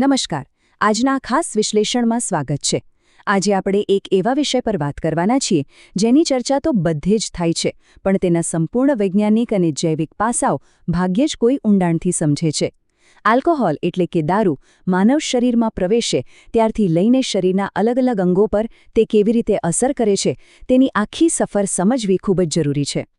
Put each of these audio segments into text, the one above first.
નમસ્કાર. આજના ખાસ વિશ્લેષણમાં સ્વાગત છે. આજે આપણે એક એવા વિષય પર વાત કરવાના છીએ જેની ચર્ચા તો બધે જ થાય છે, પણ તેના સંપૂર્ણ વૈજ્ઞાનિક અને જૈવિક પાસાઓ ભાગ્યે જ કોઈ ઊંડાણથી સમજે છે. આલ્કોહોલ એટલે કે દારૂ માનવ શરીરમાં પ્રવેશે ત્યારથી લઈને શરીરના અલગ અલગ અંગો પર તે કેવી રીતે અસર કરે છે તેની આખી સફર સમજવી ખૂબ જ જરૂરી છે.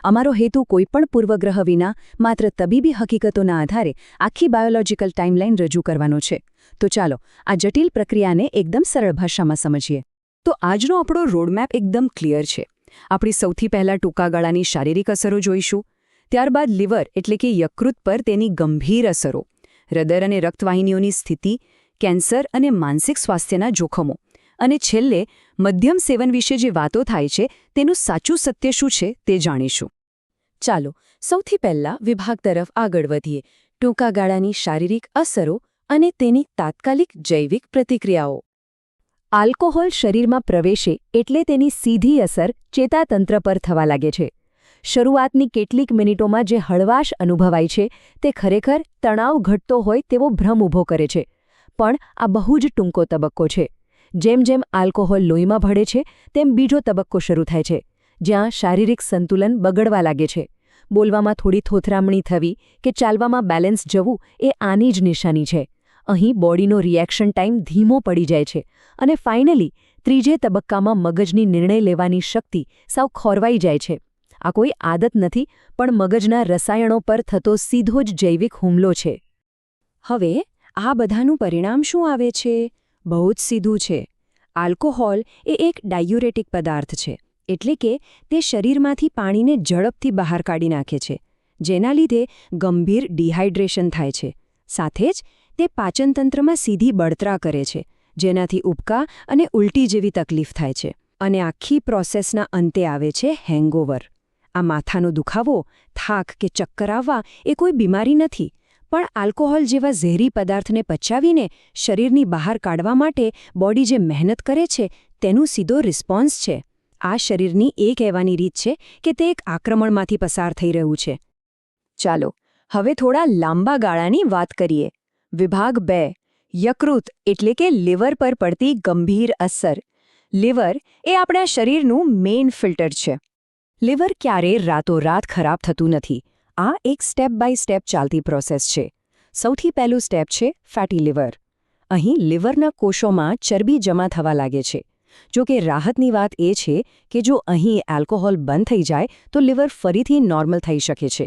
અમારો હેતુ કોઈપણ પૂર્વગ્રહ વિના માત્ર તબીબી હકીકતોના આધારે આખી બાયોલોજીકલ ટાઈમલાઈન રજૂ કરવાનો છે. તો ચાલો આ જટિલ પ્રક્રિયાને એકદમ સરળ ભાષામાં સમજીએ. તો આજનો આપણો રોડમેપ એકદમ ક્લિયર છે. આપણી સૌથી પહેલાં ટૂંકા ગાળાની શારીરિક અસરો જોઈશું, ત્યારબાદ લીવર એટલે કે યકૃત પર તેની ગંભીર અસરો, હૃદય અને રક્તવાહિનીઓની સ્થિતિ, કેન્સર અને માનસિક સ્વાસ્થ્યના જોખમો, અને છેલ્લે મધ્યમ સેવન વિશે જે વાતો થાય છે તેનું સાચું સત્ય શું છે તે જાણીશું. ચાલો સૌથી પહેલા વિભાગ તરફ આગળ વધીએ. ટૂંકા ગાળાની શારીરિક અસરો અને તેની તાત્કાલિક જૈવિક પ્રતિક્રિયાઓ. આલ્કોહોલ શરીરમાં પ્રવેશે એટલે તેની સીધી અસર ચેતાતંત્ર પર થવા લાગે છે. શરૂઆતની કેટલીક મિનિટોમાં જે હળવાશ અનુભવાય છે તે ખરેખર તણાવ ઘટતો હોય તેવો ભ્રમ ઊભો કરે છે, પણ આ બહુ જ ટૂંકો તબક્કો છે. જેમ જેમ આલ્કોહોલ લોહીમાં ભળે છે તેમ બીજો તબક્કો શરૂ થાય છે, જ્યાં શારીરિક સંતુલન બગડવા લાગે છે. બોલવામાં થોડી થોથરામણી થવી કે ચાલવામાં બેલેન્સ જવું એ આની જ નિશાની છે. અહીં બોડીનો રિએક્શન ટાઈમ ધીમો પડી જાય છે અને ફાઇનલી ત્રીજે તબક્કામાં મગજની નિર્ણય લેવાની શક્તિ સાવ ખોરવાઈ જાય છે. આ કોઈ આદત નથી, પણ મગજના રસાયણો પર થતો સીધો જ જૈવિક હુમલો છે. હવે આ બધાનું પરિણામ શું આવે છે? બહુ જ સીધું છે. આલ્કોહોલ એ એક ડાયુરેટિક પદાર્થ છે, એટલે કે તે શરીરમાંથી પાણીને ઝડપથી બહાર કાઢી નાખે છે, જેના લીધે ગંભીર ડિહાઇડ્રેશન થાય છે. સાથે જ તે પાચનતંત્રમાં સીધી બળતરા કરે છે, જેનાથી ઉબકા અને ઉલટી જેવી તકલીફ થાય છે. અને આખી પ્રોસેસના અંતે આવે છે હેંગઓવર. આ માથાનો દુખાવો, થાક કે ચક્કર આવવા એ કોઈ બીમારી નથી, પણ આલ્કોહોલ જેવા ઝેરી પદાર્થને પચાવીને શરીરની બહાર કાઢવા માટે બોડી જે મહેનત કરે છે તેનું સીધો રિસ્પોન્સ છે. આ શરીરની એ કહેવાની રીત છે કે તે એક આક્રમણમાંથી પસાર થઈ રહ્યું છે. ચાલો હવે થોડા લાંબા ગાળાની વાત કરીએ. વિભાગ 2. યકૃત એટલે કે લીવર પર પડતી ગંભીર અસર. લીવર એ આપણા શરીરનું મેઇન ફિલ્ટર છે. લીવર ક્યારેય રાતોરાત ખરાબ થતું નથી. આ એક સ્ટેપ બાય સ્ટેપ ચાલતી પ્રોસેસ છે. સૌથી પહેલું સ્ટેપ છે ફેટી લીવર. અહીં લીવરના કોષોમાં ચરબી જમા થવા લાગે છે. જો કે રાહતની વાત એ છે કે જો અહીં આલ્કોહોલ બંધ થઈ જાય તો લીવર ફરીથી નોર્મલ થઈ શકે છે.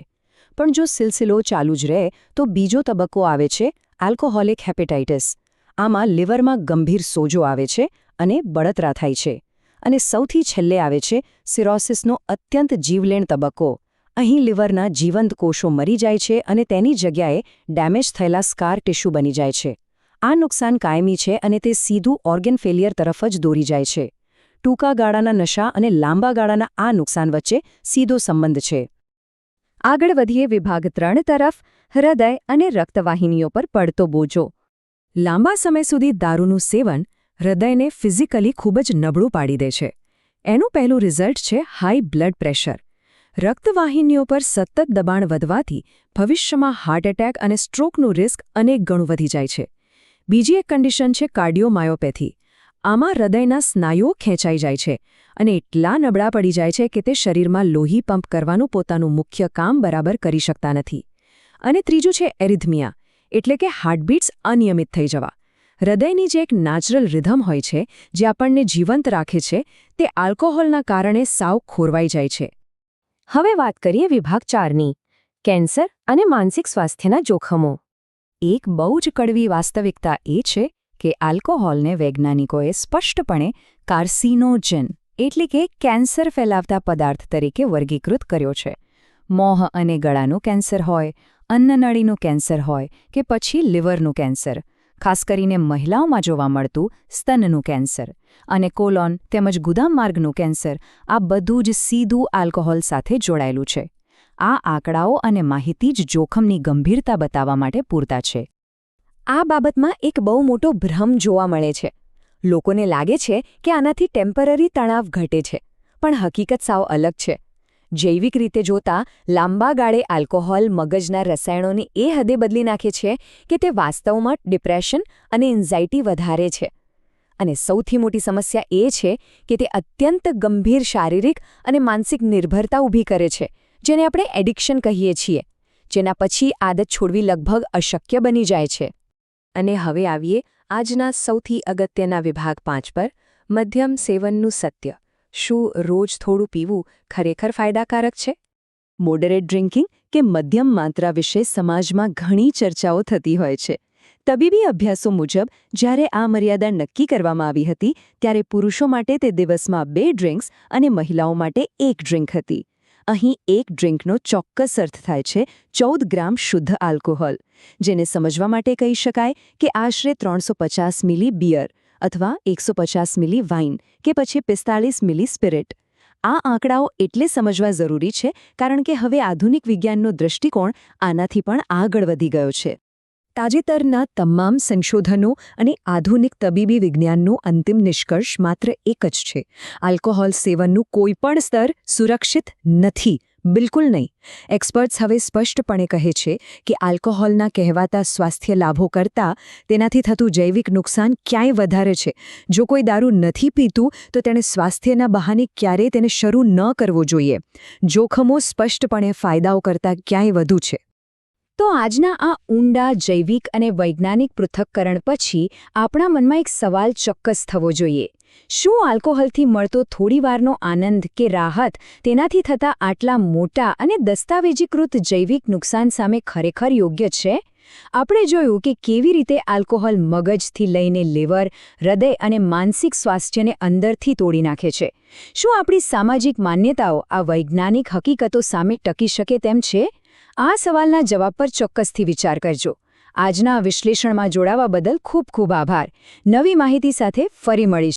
પણ જો સિલસિલો ચાલુ જ રહે તો બીજો તબક્કો આવે છે આલ્કોહોલિક હેપેટાઇટિસ. આમાં લીવરમાં ગંભીર સોજો આવે છે અને બળતરા થાય છે. અને સૌથી છેલ્લે આવે છે સિરોસિસનો અત્યંત જીવલેણ તબક્કો. અહીં લીવરના જીવંત કોષો મરી જાય છે અને તેની જગ્યાએ ડેમેજ થયેલા સ્કાર ટિશ્યુ બની જાય છે. આ નુકસાન કાયમી છે અને તે સીધું ઓર્ગન ફેલિયર તરફ જ દોરી જાય છે. ટૂંકા ગાળાના નશા અને લાંબા ગાળાના આ નુકસાન વચ્ચે સીધો સંબંધ છે. આગળ વધીએ વિભાગ 3 તરફ. હૃદય અને રક્તવાહિનીઓ પર પડતો બોજો. લાંબા સમય સુધી દારૂનું સેવન હૃદયને ફિઝિકલી ખૂબ જ નબળું પાડી દે છે. એનું પહેલું રિઝલ્ટ છે હાઈ બ્લડ પ્રેશર. રક્તવાહિનીઓ પર સતત દબાણ વધવાથી ભવિષ્યમાં હાર્ટ એટેક અને સ્ટ્રોકનું રિસ્ક અનેક ગણું વધી જાય છે. બીજી એક કન્ડિશન છે કાર્ડિયોમાયોપેથી. આમાં હૃદયના સ્નાયુઓ ખેંચાઈ જાય છે અને એટલા નબળા પડી જાય છે કે તે શરીરમાં લોહી પંપ કરવાનું પોતાનું મુખ્ય કામ બરાબર કરી શકતા નથી. અને ત્રીજું છે એરિથમિયા, એટલે કે હાર્ટબીટ્સ અનિયમિત થઈ જવા. હૃદયની જે એક નેચરલ રિધમ હોય છે જે આપણને જીવંત રાખે છે, તે આલ્કોહોલના કારણે સાવ ખોરવાઈ જાય છે. હવે વાત કરીએ વિભાગ 4ની. કેન્સર અને માનસિક સ્વાસ્થ્યના જોખમો. એક બહુ જ કડવી વાસ્તવિકતા એ છે કે આલ્કોહોલને વૈજ્ઞાનિકોએ સ્પષ્ટપણે કાર્સિનોજન એટલે કે કેન્સર ફેલાવતા પદાર્થ તરીકે વર્ગીકૃત કર્યો છે. મોહ અને ગળાનું કેન્સર હોય, અન્નનળીનું કેન્સર હોય કે પછી લીવરનું કેન્સર, ખાસ કરીને મહિલાઓમાં જોવા મળતું સ્તનનું કેન્સર અને કોલોન તેમજ ગુદામ માર્ગનું કેન્સર, આ બધું જ સીધું આલ્કોહોલ સાથે જોડાયેલું છે. આ આંકડાઓ અને માહિતી જ જોખમની ગંભીરતા બતાવવા માટે પૂરતા છે. આ બાબતમાં એક બહુ મોટો ભ્રમ જોવા મળે છે. લોકોને લાગે છે કે આનાથી ટેમ્પરરી તણાવ ઘટે છે, પણ હકીકત સાવ અલગ છે. જૈવિક રીતે જોતા લાંબા ગાળે આલ્કોહોલ મગજના રસાયણોને એ હદે બદલી નાખે છે કે તે વાસ્તવમાં ડિપ્રેશન અને એન્ઝાઇટી વધારે છે. અને સૌથી મોટી સમસ્યા એ છે કે તે અત્યંત ગંભીર શારીરિક અને માનસિક નિર્ભરતા ઊભી કરે છે, જેને આપણે એડિક્શન કહીએ છીએ, જેના પછી આદત છોડવી લગભગ અશક્ય બની જાય છે. અને હવે આવીએ આજના સૌથી અગત્યના વિભાગ 5 પર, મધ્યમ સેવનનું સત્ય. શું રોજ થોડું પીવું ખરેખર ફાયદાકારક છે? મોડરેટ ડ્રિંકિંગ કે મધ્યમ માત્રા વિશે સમાજમાં ઘણી ચર્ચાઓ થતી હોય છે. તબીબી અભ્યાસો મુજબ જ્યારે આ મર્યાદા નક્કી કરવામાં આવી હતી ત્યારે પુરુષો માટે તે દિવસમાં 2 ડ્રિંક્સ અને મહિલાઓ માટે 1 ડ્રિંક હતી. અહીં 1 ડ્રિંકનો ચોક્કસ અર્થ થાય છે 14 ગ્રામ શુદ્ધ આલ્કોહોલ, જેને સમજવા માટે કહી શકાય કે આશરે 350 મિલી બિયર અથવા 150 મિલી વાઇન કે પછી 45 મિલી સ્પિરિટ. આ આંકડાઓ એટલે સમજવા જરૂરી છે કારણ કે હવે આધુનિક વિજ્ઞાનનો દૃષ્ટિકોણ આનાથી પણ આગળ વધી ગયો છે. તાજેતરના તમામ સંશોધનો અને આધુનિક તબીબી વિજ્ઞાનનો અંતિમ નિષ્કર્ષ માત્ર એક જ છે: આલ્કોહોલ સેવનનું કોઈપણ સ્તર સુરક્ષિત નથી, બિલકુલ નહીં. એક્સપર્ટ્સ હવે સ્પષ્ટપણે કહે છે કે આલ્કોહોલના કહેવાતા સ્વાસ્થ્ય લાભો કરતાં તેનાથી થતું જૈવિક નુકસાન ક્યાંય વધારે છે. જો કોઈ દારૂ નથી પીતું તો તેણે સ્વાસ્થ્યના બહાને ક્યારેય તેને શરૂ ન કરવો જોઈએ. જોખમો સ્પષ્ટપણે ફાયદાઓ કરતાં ક્યાંય વધુ છે. તો આજના આ ઊંડા જૈવિક અને વૈજ્ઞાનિક પૃથક્કરણ પછી આપણા મનમાં એક સવાલ ચોક્કસ થવો જોઈએ: શું આલ્કોહોલથી મળતો થોડીવારનો આનંદ કે રાહત તેનાથી થતા આટલા મોટા અને દસ્તાવેજીકૃત જૈવિક નુકસાન સામે ખરેખર યોગ્ય છે? આપણે જોયું કે કેવી રીતે આલ્કોહોલ મગજથી લઈને લીવર, હૃદય અને માનસિક સ્વાસ્થ્યને અંદરથી તોડી નાખે છે. શું આપણી સામાજિક માન્યતાઓ આ વૈજ્ઞાનિક હકીકતો સામે ટકી શકે તેમ છે? આ સવાલના જવાબ પર ચોક્કસથી વિચાર કરજો. આજના વિશ્લેષણમાં જોડાવા બદલ ખૂબ ખૂબ આભાર. નવી માહિતી સાથે ફરી મળીશું.